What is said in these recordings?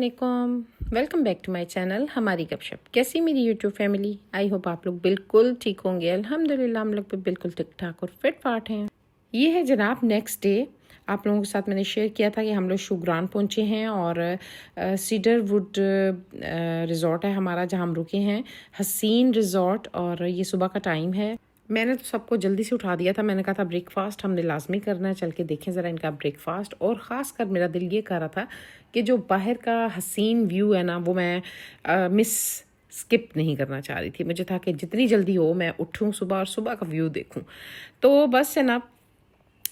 अस्सलामुअलैकुम, welcome back to my channel हमारी गपशप। कैसी मेरी यूट्यूब फैमिली? आई होप आप लोग बिल्कुल ठीक होंगे। अल्हम्दुलिल्लाह हम लोग भी बिल्कुल ठीक ठाक और फिट फाट हैं। ये है जनाब नेक्स्ट डे। आप लोगों के साथ मैंने शेयर किया था कि हम लोग शुग्रान पहुँचे हैं और सीडर वुड रिज़ॉर्ट है हमारा जहाँ हम रुके हैं, हसीन रिज़ॉर्ट। और ये सुबह का टाइम है। मैंने तो सबको जल्दी से उठा दिया था। मैंने कहा था ब्रेकफास्ट हमने लाजमी करना है, चल के देखें ज़रा इनका ब्रेकफास्ट। और ख़ास कर मेरा दिल ये कर रहा था कि जो बाहर का हसीन व्यू है ना वो मैं मिस स्किप नहीं करना चाह रही थी। मुझे था कि जितनी जल्दी हो मैं उठूं सुबह और सुबह का व्यू देखूं। तो बस है ना,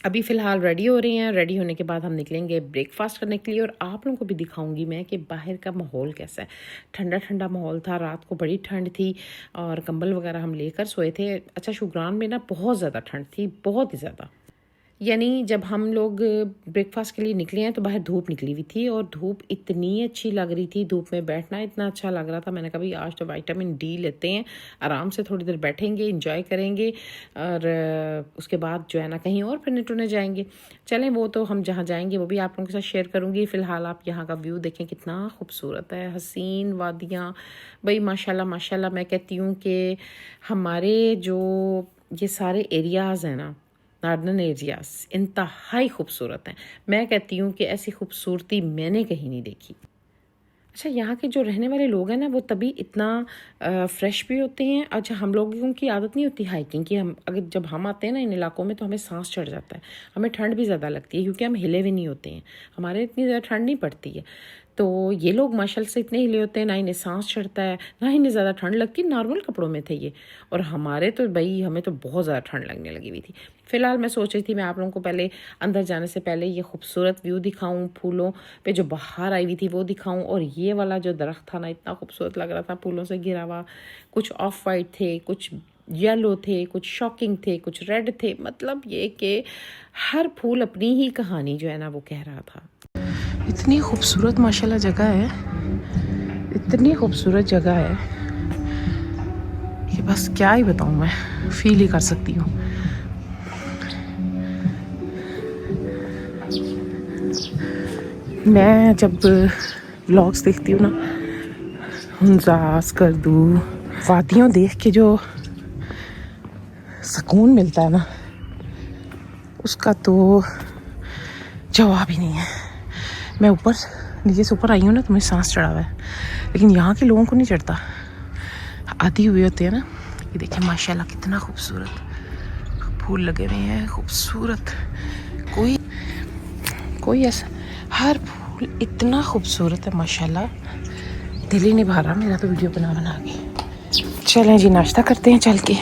अभी फ़िलहाल रेडी हो रही हैं। रेडी होने के बाद हम निकलेंगे ब्रेकफास्ट करने के लिए और आप लोगों को भी दिखाऊंगी मैं कि बाहर का माहौल कैसा है। ठंडा ठंडा माहौल था, रात को बड़ी ठंड थी और कंबल वगैरह हम लेकर सोए थे। अच्छा, शुग्रान में ना बहुत ज़्यादा ठंड थी, बहुत ही ज़्यादा। यानी जब हम लोग ब्रेकफास्ट के लिए निकले हैं तो बाहर धूप निकली हुई थी और धूप इतनी अच्छी लग रही थी। धूप में बैठना इतना अच्छा लग रहा था। मैंने कहा भाई आज तो विटामिन डी लेते हैं, आराम से थोड़ी देर बैठेंगे, इंजॉय करेंगे और उसके बाद जो है ना कहीं और फिरने टुरने जाएंगे। चलें, वो तो हम जहाँ जाएंगे वो भी आप लोगों के साथ शेयर करूँगी। फ़िलहाल आप यहाँ का व्यू देखें, कितना खूबसूरत है, हसीन वादियाँ। भाई माशाल्लाह माशाल्लाह। मैं कहती हूँ कि हमारे जो ये सारे एरियाज़ हैं ना, नॉर्दर्न एरियाज, इंतहाई खूबसूरत हैं। मैं कहती हूँ कि ऐसी खूबसूरती मैंने कहीं नहीं देखी। अच्छा, यहाँ के जो रहने वाले लोग हैं ना वो तभी इतना फ्रेश भी होते हैं। अच्छा, हम लोगों की आदत नहीं होती हाइकिंग की। हम अगर जब हम आते हैं ना इन इलाकों में तो हमें सांस चढ़ जाता है, हमें ठंड भी ज़्यादा लगती है क्योंकि हम हिले हुए नहीं होते हैं। हमारे इतनी ज़्यादा ठंड नहीं पड़ती है। तो ये लोग माशाल्लाह से इतने हिले होते हैं, ना इन्हें सांस चढ़ता है ना इन्हें ज़्यादा ठंड लगती। नॉर्मल कपड़ों में थे ये। और हमारे तो भाई हमें तो बहुत ज़्यादा ठंड लगने लगी हुई थी। फ़िलहाल मैं सोच रही थी मैं आप लोगों को पहले अंदर जाने से पहले ये खूबसूरत व्यू दिखाऊं, फूलों पे जो बाहर आई हुई थी वो दिखाऊं। और ये वाला जो दरख्त था ना इतना खूबसूरत लग रहा था, फूलों से घिरा हुआ। कुछ ऑफ वाइट थे, कुछ येलो थे, कुछ शॉकिंग थे, कुछ रेड थे। मतलब ये कि हर फूल अपनी ही कहानी जो है ना वो कह रहा था। इतनी खूबसूरत माशाल्लाह जगह है, इतनी खूबसूरत जगह है कि बस क्या ही बताऊं, मैं फील ही कर सकती हूँ। मैं जब व्लॉग्स देखती हूँ ना, हुंजास कर दूँ, वादियों देख के जो सुकून मिलता है ना उसका तो जवाब ही नहीं है। मैं ऊपर नीचे से ऊपर आई हूँ ना तो मुझे सांस चढ़ा हुआ है, लेकिन यहाँ के लोगों को नहीं चढ़ता। आधी हुए होते हैं ना। ये देखिए माशाल्लाह कितना खूबसूरत फूल लगे हुए हैं, खूबसूरत। कोई कोई ऐसा, हर फूल इतना खूबसूरत है माशाल्लाह, दिल ही नहीं भर रहा मेरा तो वीडियो बना बना के। चलें जी, नाश्ता करते हैं चल के।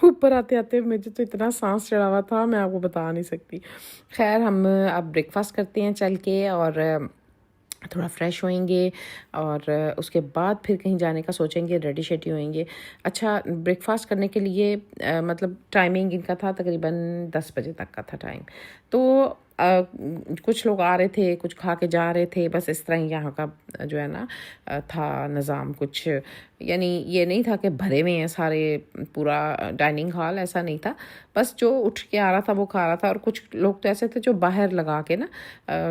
ऊपर आते आते मुझे तो इतना सांस चढ़ा हुआ था मैं आपको बता नहीं सकती। खैर, हम अब ब्रेकफास्ट करते हैं चल के और थोड़ा फ्रेश होएंगे और उसके बाद फिर कहीं जाने का सोचेंगे, रेडी शेडी होएंगे। अच्छा, ब्रेकफास्ट करने के लिए मतलब टाइमिंग इनका था तकरीबन 10 बजे तक का था टाइम। तो कुछ लोग आ रहे थे, कुछ खा के जा रहे थे। बस इस तरह ही यहाँ का जो है ना था निज़ाम कुछ। यानी ये नहीं था कि भरे हुए हैं सारे, पूरा डाइनिंग हॉल ऐसा नहीं था। बस जो उठ के आ रहा था वो खा रहा था। और कुछ लोग तो ऐसे थे जो बाहर लगा के ना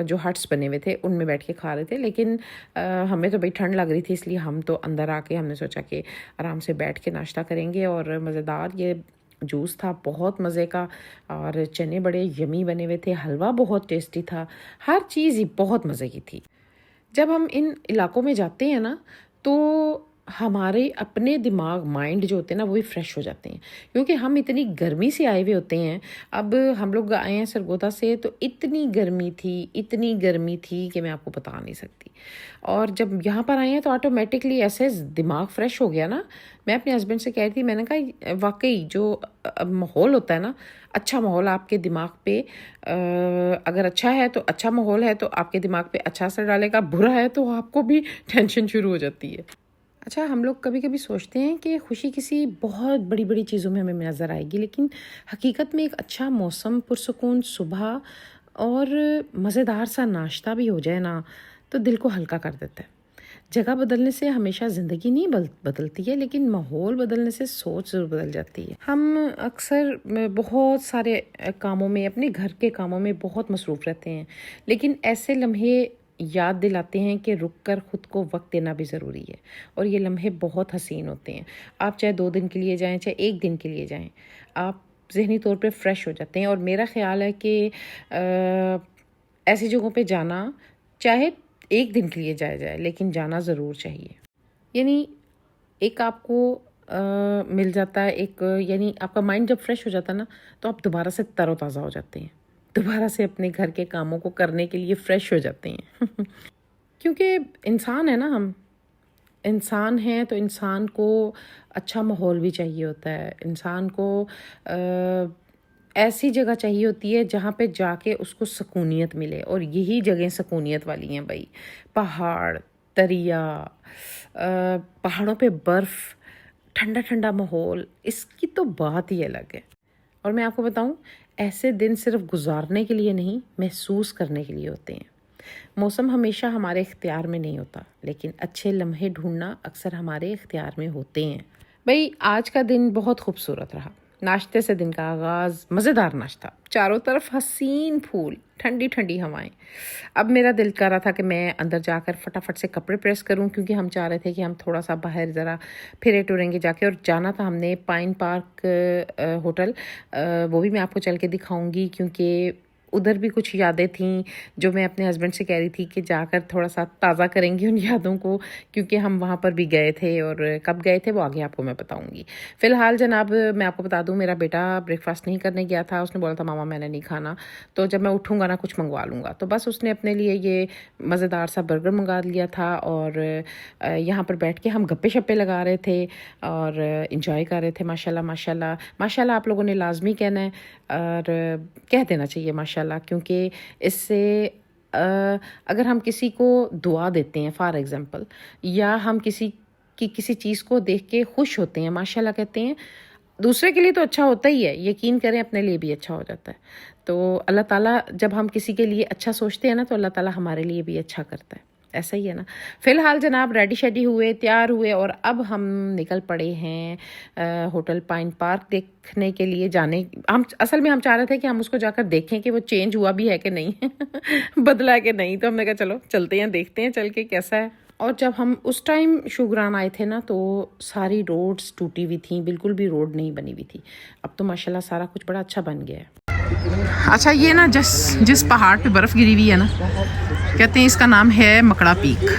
जो हट्स बने हुए थे उनमें बैठ के खा रहे थे। लेकिन हमें तो भाई ठंड लग रही थी, इसलिए हम तो अंदर आके हमने सोचा कि आराम से बैठ के नाश्ता करेंगे। और मज़ेदार ये जूस था, बहुत मज़े का। और चने बड़े यमी बने हुए थे, हलवा बहुत टेस्टी था, हर चीज़ ही बहुत मज़े की थी। जब हम इन इलाकों में जाते हैं ना तो हमारे अपने दिमाग, माइंड जो होते हैं ना वो भी फ्रेश हो जाते हैं क्योंकि हम इतनी गर्मी से आए हुए होते हैं। अब हम लोग आए हैं सरगोदा से तो इतनी गर्मी थी, इतनी गर्मी थी कि मैं आपको बता नहीं सकती। और जब यहाँ पर आए हैं तो ऑटोमेटिकली ऐसे दिमाग फ्रेश हो गया ना। मैं अपने हस्बैंड से कह रही थी, मैंने कहा वाकई जो माहौल होता है ना, अच्छा माहौल आपके दिमाग पे अगर अच्छा है तो अच्छा माहौल है तो आपके दिमाग पे अच्छा असर डालेगा, बुरा है तो आपको भी टेंशन शुरू हो जाती है। अच्छा, हम लोग कभी कभी सोचते हैं कि खुशी किसी बहुत बड़ी बड़ी चीज़ों में हमें नज़र आएगी, लेकिन हकीकत में एक अच्छा मौसम, पुरसुकून सुबह और मज़ेदार सा नाश्ता भी हो जाए ना तो दिल को हल्का कर देता है। जगह बदलने से हमेशा ज़िंदगी नहीं बदलती है, लेकिन माहौल बदलने से सोच ज़रूर बदल जाती है। हम अक्सर बहुत सारे कामों में, अपने घर के कामों में बहुत मसरूफ़ रहते हैं, लेकिन ऐसे लम्हे याद दिलाते हैं कि रुक कर ख़ुद को वक्त देना भी ज़रूरी है। और ये लम्हे बहुत हसीन होते हैं। आप चाहे 2 दिन के लिए जाएं, चाहे 1 दिन के लिए जाएं, आप ज़हनी तौर पे फ़्रेश हो जाते हैं। और मेरा ख़्याल है कि ऐसी जगहों पे जाना, चाहे 1 दिन के लिए जाया जाए, लेकिन जाना ज़रूर चाहिए। यानी एक आपको मिल जाता है एक, यानी आपका माइंड जब फ्रेश हो जाता है ना, तो आप दोबारा से तरोताज़ा हो जाते हैं, दोबारा से अपने घर के कामों को करने के लिए फ्रेश हो जाते हैं। क्योंकि इंसान है ना, हम इंसान हैं, तो इंसान को अच्छा माहौल भी चाहिए होता है। इंसान को ऐसी जगह चाहिए होती है जहाँ पे जाके उसको सुकूनियत मिले, और यही जगह सुकूनियत वाली हैं भाई। पहाड़, दरिया, पहाड़ों पे बर्फ़, ठंडा ठंडा माहौल, इसकी तो बात ही अलग है। और मैं आपको बताऊं, ऐसे दिन सिर्फ गुजारने के लिए नहीं, महसूस करने के लिए होते हैं। मौसम हमेशा हमारे इख्तियार में नहीं होता, लेकिन अच्छे लम्हे ढूंढना अक्सर हमारे इख्तियार में होते हैं। भाई आज का दिन बहुत खूबसूरत रहा। नाश्ते से दिन का आगाज़, मज़ेदार नाश्ता, चारों तरफ हसीन फूल, ठंडी ठंडी हवाएं। अब मेरा दिल कर रहा था कि मैं अंदर जाकर फटाफट से कपड़े प्रेस करूं, क्योंकि हम चाह रहे थे कि हम थोड़ा सा बाहर ज़रा फिरे टुरेंगे जाके। और जाना था हमने पाइन पार्क होटल, वो भी मैं आपको चल के दिखाऊंगी, क्योंकि उधर भी कुछ यादें थीं जो मैं अपने हस्बैंड से कह रही थी कि जाकर थोड़ा सा ताज़ा करेंगी उन यादों को, क्योंकि हम वहाँ पर भी गए थे। और कब गए थे वो आगे आपको मैं बताऊंगी। फ़िलहाल जनाब मैं आपको बता दूं, मेरा बेटा ब्रेकफास्ट नहीं करने गया था। उसने बोला था मामा मैंने नहीं खाना, तो जब मैं उठूँगा ना कुछ मंगवा लूँगा। तो बस उसने अपने लिए ये मज़ेदार सा बर्गर मंगा लिया था, और यहाँ पर बैठ के हम गप्पे शप्पे लगा रहे थे और इंजॉय कर रहे थे। माशाल्लाह माशाल्लाह माशाल्लाह आप लोगों ने लाजमी कहना है और कह देना चाहिए माशाल्लाह, क्योंकि इससे अगर हम किसी को दुआ देते हैं फॉर एग्ज़ाम्पल, या हम किसी चीज़ को देख के खुश होते हैं, माशाल्लाह कहते हैं, दूसरे के लिए तो अच्छा होता ही है, यकीन करें अपने लिए भी अच्छा हो जाता है। तो अल्लाह ताला जब हम किसी के लिए अच्छा सोचते हैं ना, तो अल्लाह ताला हमारे लिए भी अच्छा करता है। ऐसा ही है ना। फ़िलहाल जनाब रेडी शेडी हुए, तैयार हुए, और अब हम निकल पड़े हैं होटल पाइन पार्क देखने के लिए। हम असल में हम चाह रहे थे कि हम उसको जाकर देखें कि वो चेंज हुआ भी है कि नहीं बदला है कि नहीं। तो हमने कहा चलो चलते हैं, देखते हैं चल के कैसा है। और जब हम उस टाइम शुगरान आए थे ना, तो सारी रोड्स टूटी हुई थी, बिल्कुल भी रोड नहीं बनी हुई थी। अब तो माशाल्लाह सारा कुछ बड़ा अच्छा बन गया है। अच्छा, ये ना जिस पहाड़ पे बर्फ़ गिरी हुई है ना, कहते हैं इसका नाम है मकड़ा पीक।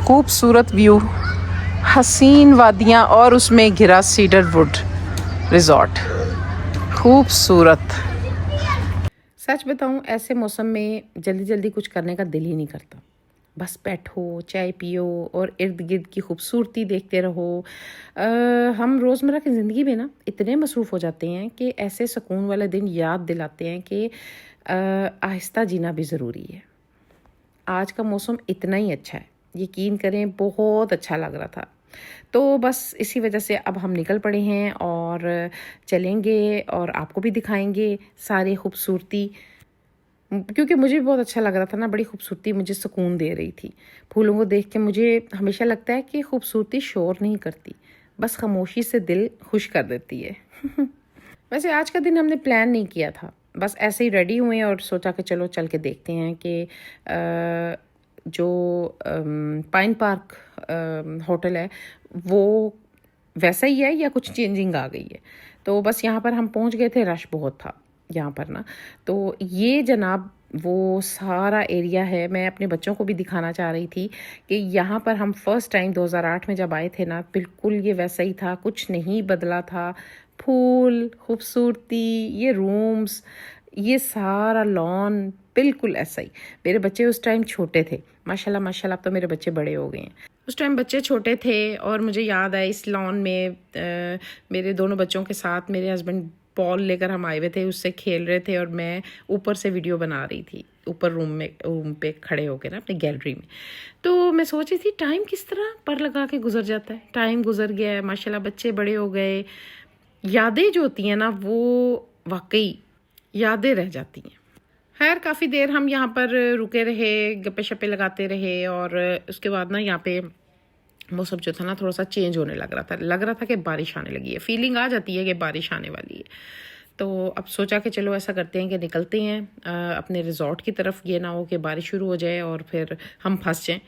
खूबसूरत व्यू, हसीन वादियाँ, और उसमें घिरा सीडर वुड रिजॉर्ट, खूबसूरत। सच बताऊं, ऐसे मौसम में जल्दी जल्दी कुछ करने का दिल ही नहीं करता। बस बैठो, चाय पियो और इर्द गिर्द की खूबसूरती देखते रहो। हम रोज़मर्रा की ज़िंदगी में ना इतने मसरूफ़ हो जाते हैं कि ऐसे सुकून वाले दिन याद दिलाते हैं कि आहिस्ता जीना भी ज़रूरी है। आज का मौसम इतना ही अच्छा है, यकीन करें बहुत अच्छा लग रहा था। तो बस इसी वजह से अब हम निकल पड़े हैं और चलेंगे और आपको भी दिखाएंगे सारी खूबसूरती, क्योंकि मुझे भी बहुत अच्छा लग रहा था ना। बड़ी खूबसूरती मुझे सुकून दे रही थी। फूलों को देख के मुझे हमेशा लगता है कि खूबसूरती शोर नहीं करती, बस खामोशी से दिल खुश कर देती है। वैसे आज का दिन हमने प्लान नहीं किया था, बस ऐसे ही रेडी हुए और सोचा कि चलो चल के देखते हैं कि जो पाइन पार्क होटल है वो वैसा ही है या कुछ चेंजिंग आ गई है। तो बस यहाँ पर हम पहुँच गए थे, रश बहुत था यहाँ पर ना। तो ये जनाब वो सारा एरिया है। मैं अपने बच्चों को भी दिखाना चाह रही थी कि यहाँ पर हम फर्स्ट टाइम 2008 में जब आए थे ना, बिल्कुल ये वैसा ही था, कुछ नहीं बदला था। फूल, खूबसूरती, ये रूम्स, ये सारा लॉन बिल्कुल ऐसा ही। मेरे बच्चे उस टाइम छोटे थे, माशाल्लाह माशाल्लाह अब तो मेरे बच्चे बड़े हो गए हैं। उस टाइम बच्चे छोटे थे और मुझे याद है इस लॉन में मेरे दोनों बच्चों के साथ मेरे हस्बैंड बॉल लेकर हम आए हुए थे, उससे खेल रहे थे और मैं ऊपर से वीडियो बना रही थी, ऊपर रूम पे खड़े होकर ना अपनी गैलरी में। तो मैं सोच रही थी टाइम किस तरह पर लगा के गुजर जाता है। टाइम गुजर गया है, माशाल्लाह बच्चे बड़े हो गए। यादें जो होती हैं ना वो वाकई यादें रह जाती हैं। खैर काफ़ी देर हम यहाँ पर रुके रहे, गप्पे शप्पे लगाते रहे, और उसके बाद ना यहाँ पे मौसम जो था ना थोड़ा सा चेंज होने लग रहा था कि बारिश आने लगी है। फीलिंग आ जाती है कि बारिश आने वाली है। तो अब सोचा कि चलो ऐसा करते हैं कि निकलते हैं अपने रिज़ॉर्ट की तरफ। ये ना हो कि बारिश शुरू हो जाए और फिर हम फंस जाएं।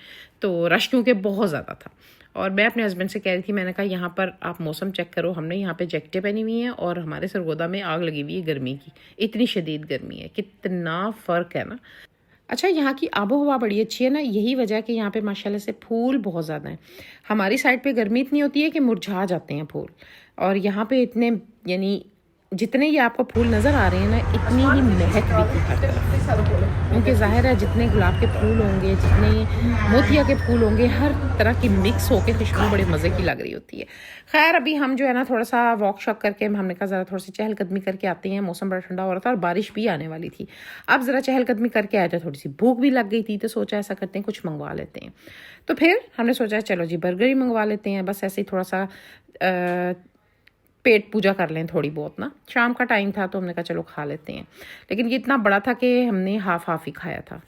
तो रश क्योंकि बहुत ज़्यादा था, और मैं अपने हस्बैंड से कह रही थी, मैंने कहा यहाँ पर आप मौसम चेक करो। हमने यहाँ पे जैकेटें पहनी हुई हैं और हमारे सरगोदा में आग लगी हुई है गर्मी की, इतनी शदीद गर्मी है, कितना फ़र्क है ना। अच्छा, यहाँ की आबो हवा बड़ी अच्छी है ना, यही वजह है कि यहाँ पे माशाल्लाह से फूल बहुत ज़्यादा हैं। हमारी साइड पे गर्मी इतनी होती है कि मुरझा जाते हैं फूल, और यहाँ पे इतने, यानी जितने ये आपको फूल नज़र आ रहे हैं ना, इतनी ही महक भी थी हर तरफ। क्योंकि ज़ाहिर है जितने गुलाब के फूल होंगे, जितने मोतिया के फूल होंगे, हर तरह की मिक्स होकर खुशबू बड़े मज़े की लग रही होती है। खैर अभी हम जो है ना थोड़ा सा वॉक शॉक करके हमने कहा ज़रा थोड़ी सी चहलकदमी करके आते हैं। मौसम बड़ा ठंडा हो रहा था और बारिश भी आने वाली थी। अब ज़रा चहलकदमी करके आए, तो थोड़ी सी भूख भी लग गई थी, तो सोचा ऐसा करते हैं कुछ मंगवा लेते हैं। तो फिर हमने सोचा चलो जी बर्गर ही मंगवा लेते हैं, बस ऐसे ही थोड़ा सा पेट पूजा कर लें थोड़ी बहुत ना। शाम का टाइम था तो हमने कहा चलो खा लेते हैं, लेकिन ये इतना बड़ा था कि हमने हाफ ही खाया था।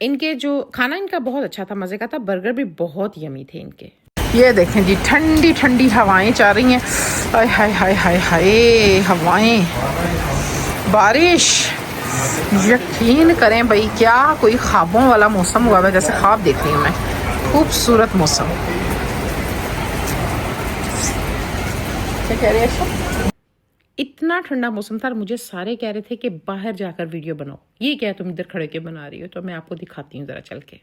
इनके जो खाना इनका बहुत अच्छा था, मज़े का था, बर्गर भी बहुत यमी थे इनके। ये देखें जी ठंडी ठंडी हवाएं चल रही हैं, हाय हाय हाय हाय हाय हवाएं, बारिश। यकीन करें भाई, क्या कोई ख्वाबों वाला मौसम हुआ है, जैसे ख्वाब देख रही हूँ मैं। खूबसूरत मौसम। क्या कह रहे हैं? इतना ठंडा मौसम था और मुझे सारे कह रहे थे कि बाहर जाकर वीडियो बनाओ। ये क्या तुम इधर खड़े के बना रही हो? तो मैं आपको दिखाती हूँ जरा चल के।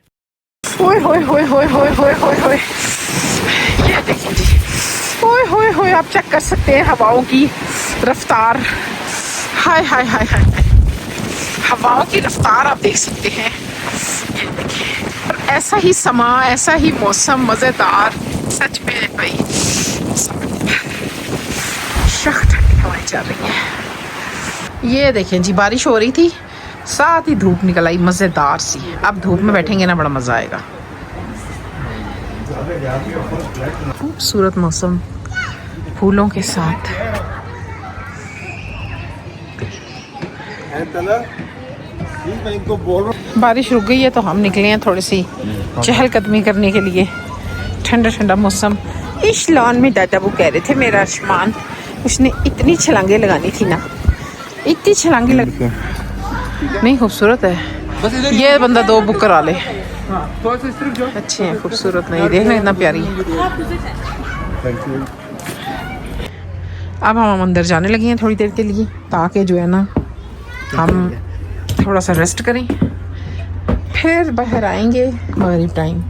ओए होए होए होए होए होए होए होए, ये देखिए जी, ओए होए होए, आप चेक कर सकते हैं हवाओं की रफ्तार। हाय हाय हाय हाय, हवाओं की रफ्तार आप देख सकते हैं। ये देखिए, ऐसा ही समा, ऐसा ही मौसम मज़ेदार, सच में भाई ठंडी हवाएं चल रही हैं। ये देखें जी, बारिश हो रही थी, साथ ही धूप निकल आई मज़ेदार सी। अब धूप में बैठेंगे ना, बड़ा मज़ा आएगा। खूबसूरत मौसम फूलों के साथ। बारिश रुक गई है तो हम निकले हैं थोड़ी सी चहलकदमी करने के लिए। ठंडा ठंडा मौसम। इस लॉन में दादा वो कह रहे थे मेरा आसमान, उसने इतनी छलांगे लगानी थी ना, इतनी छलांगे लग नहीं, खूबसूरत है। ये बंदा 2 बुक करा ले, अच्छे हैं, खूबसूरत। नहीं देखना इतना प्यारी है। अब हम अंदर जाने लगे हैं थोड़ी देर के लिए, ताकि जो है ना हम थोड़ा सा रेस्ट करें, फिर बाहर आएंगे मगरिब टाइम।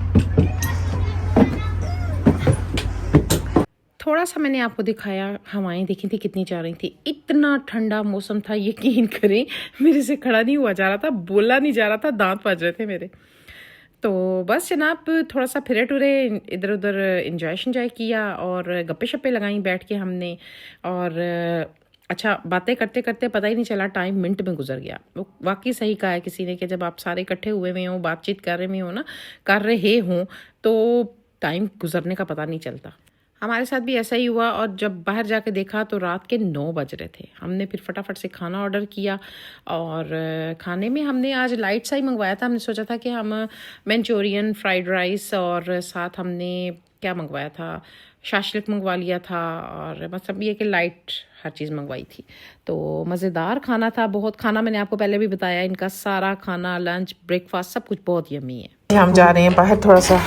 थोड़ा सा मैंने आपको दिखाया, हवाएं देखी थी कितनी जा रही थी, इतना ठंडा मौसम था, यकीन करें मेरे से खड़ा नहीं हुआ जा रहा था, बोला नहीं जा रहा था, दांत बज रहे थे मेरे। तो बस जनाब थोड़ा सा फिरे टुरे, इधर उधर इंजॉय किया और गप्पे शप्पे लगाई बैठ के हमने। और अच्छा, बातें करते करते पता ही नहीं चला टाइम मिनट में गुजर गया। वाकई सही कहा है किसी ने कि जब आप सारे इकट्ठे हुए हुए हों, बातचीत कर रहे हों तो टाइम गुजरने का पता नहीं चलता। हमारे साथ भी ऐसा ही हुआ, और जब बाहर जाके देखा तो रात के 9 बज रहे थे। हमने फिर फटाफट से खाना ऑर्डर किया, और खाने में हमने आज लाइट सा ही मंगवाया था। हमने सोचा था कि हम मंचूरियन, फ्राइड राइस, और साथ हमने क्या मंगवाया था, शाशलिक मंगवा लिया था, और मतलब ये कि लाइट हर चीज़ मंगवाई थी। तो मज़ेदार खाना था बहुत। खाना मैंने आपको पहले भी बताया, इनका सारा खाना, लंच, ब्रेकफास्ट, सब कुछ बहुत यम्मी है। हम जा रहे हैं बाहर थोड़ा सा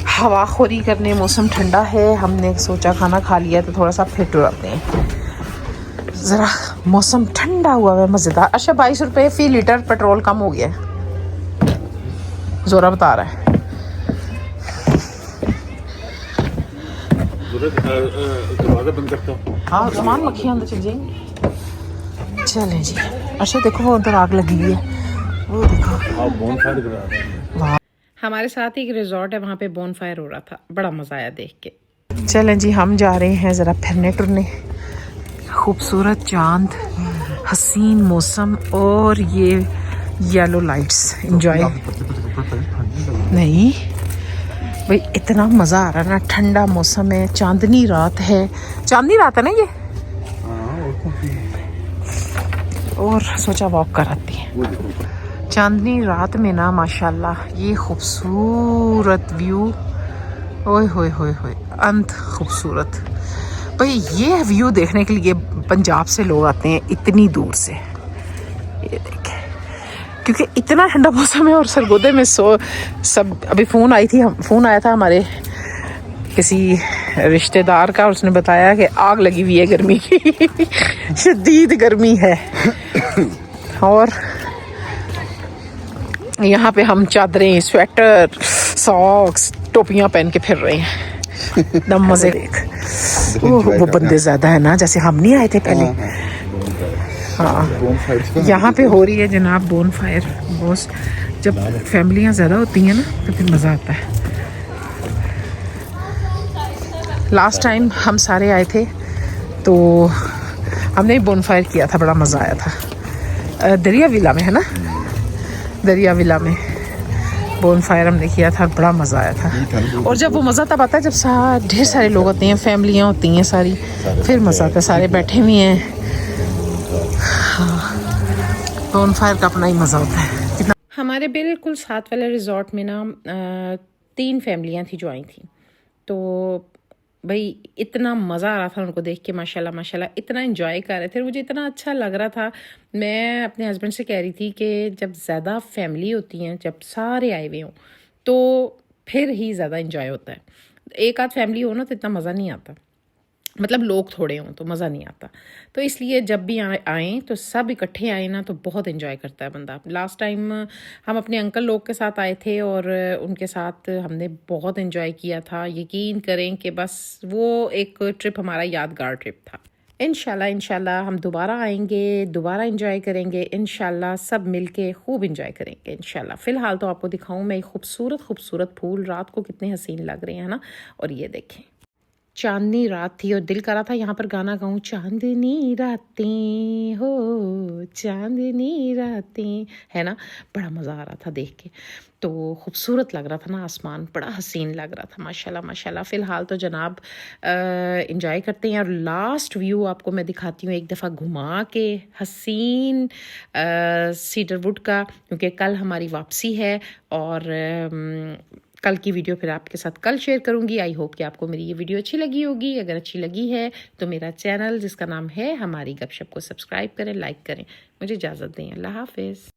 हवा खोरी करने, मौसम ठंडा है, हमने सोचा खाना खा लिया तो थोड़ा सा फिर टुराते हैं। ज़रा मौसम ठंडा हुआ है, मज़ेदार। अच्छा, 22 रुपये फ़ी लीटर पेट्रोल कम हो गया है, जोरा बता रहा है। हाँ, सामान मक्खियाँ अंदर चल जाएंगी। चलें जी। अच्छा देखो, वो उधर आग लगी हुई है, वो देखो। हमारे साथ ही एक रिजॉर्ट है, वहाँ पे बोनफायर हो रहा था, बड़ा मज़ा आया देख के। चलें जी, हम जा रहे हैं ज़रा फिरने टुरने। खूबसूरत चांद, हसीन मौसम, और ये येलो लाइट्स एंजॉय। नहीं भाई, इतना मज़ा आ रहा है ना, ठंडा मौसम है, चांदनी रात है। चांदनी रात है ना ये, और सोचा वॉक कर आती है चांदनी रात में ना। माशाल्लाह ये खूबसूरत व्यू, ओए होए होए होए, अंत खूबसूरत। भाई ये व्यू देखने के लिए पंजाब से लोग आते हैं इतनी दूर से, ये देखें, क्योंकि इतना ठंडा मौसम है और सरगोदे में सब अभी फ़ोन आया था हमारे किसी रिश्तेदार का, और उसने बताया कि आग लगी हुई है गर्मी की शदीद गर्मी है। और यहाँ पे हम चादरें, स्वेटर, सॉक्स, टोपियाँ पहन के फिर रहे हैं। दम मज़े देख। वो बंदे ज़्यादा है ना, जैसे हम नहीं आए थे पहले। हाँ, यहाँ पे हो रही है जनाब बोन फायर। बहुत जब फैमिलियाँ ज़्यादा होती हैं ना तो फिर मज़ा आता है। लास्ट टाइम हम सारे आए थे तो हमने बोन फायर किया था, बड़ा मज़ा आया था। दरिया विला में है ना, दरिया विला में बोन फायर हमने किया था, बड़ा मज़ा आया था। और जब वो मज़ा तब आता है जब ढेर सारे लोग होते हैं, फैमिलियाँ होती हैं सारी, फिर मज़ा आता है, सारे बैठे हुए हैं। हाँ, बोन फायर का अपना ही मज़ा होता है। कितना हमारे बिल्कुल साथ वाले रिजॉर्ट में ना 3 फैमिलियाँ थी जो आई थी, तो भाई इतना मज़ा आ रहा था उनको देख के, माशाल्लाह माशाल्लाह इतना एंजॉय कर रहे थे, मुझे इतना अच्छा लग रहा था। मैं अपने हस्बैंड से कह रही थी कि जब ज़्यादा फैमिली होती हैं, जब सारे आए हुए हों तो फिर ही ज़्यादा एंजॉय होता है। एक आध फैमिली हो ना तो इतना मज़ा नहीं आता, मतलब लोग थोड़े हों तो मज़ा नहीं आता। तो इसलिए जब भी आएँ तो सब इकट्ठे आए ना तो बहुत एंजॉय करता है बंदा। लास्ट टाइम हम अपने अंकल लोग के साथ आए थे और उनके साथ हमने बहुत एंजॉय किया था। यकीन करें कि बस वो एक ट्रिप हमारा यादगार ट्रिप था। इंशाल्लाह हम दोबारा आएंगे, दोबारा एंजॉय करेंगे इंशाल्लाह, सब मिलके खूब एंजॉय करेंगे इंशाल्लाह। फ़िलहाल तो आपको दिखाऊं मैं खूबसूरत फूल रात को कितने हसीन लग रहे हैं ना। और ये देखें, चांदनी रात थी और दिल करा था यहाँ पर गाना गाऊं, चांदनी रातें हो चांदनी रातें, है ना, बड़ा मज़ा आ रहा था देख के। तो खूबसूरत लग रहा था ना, आसमान बड़ा हसीन लग रहा था, माशाल्लाह माशाल्लाह। फ़िलहाल तो जनाब एंजॉय करते हैं और लास्ट व्यू आपको मैं दिखाती हूँ एक दफ़ा घुमा के, हसीन सीडरवुड का, क्योंकि कल हमारी वापसी है। और कल की वीडियो फिर आपके साथ कल शेयर करूंगी। आई होप कि आपको मेरी ये वीडियो अच्छी लगी होगी। अगर अच्छी लगी है तो मेरा चैनल जिसका नाम है हमारी गपशप को सब्सक्राइब करें, लाइक करें। मुझे इजाज़त दें, अल्लाह हाफिज़।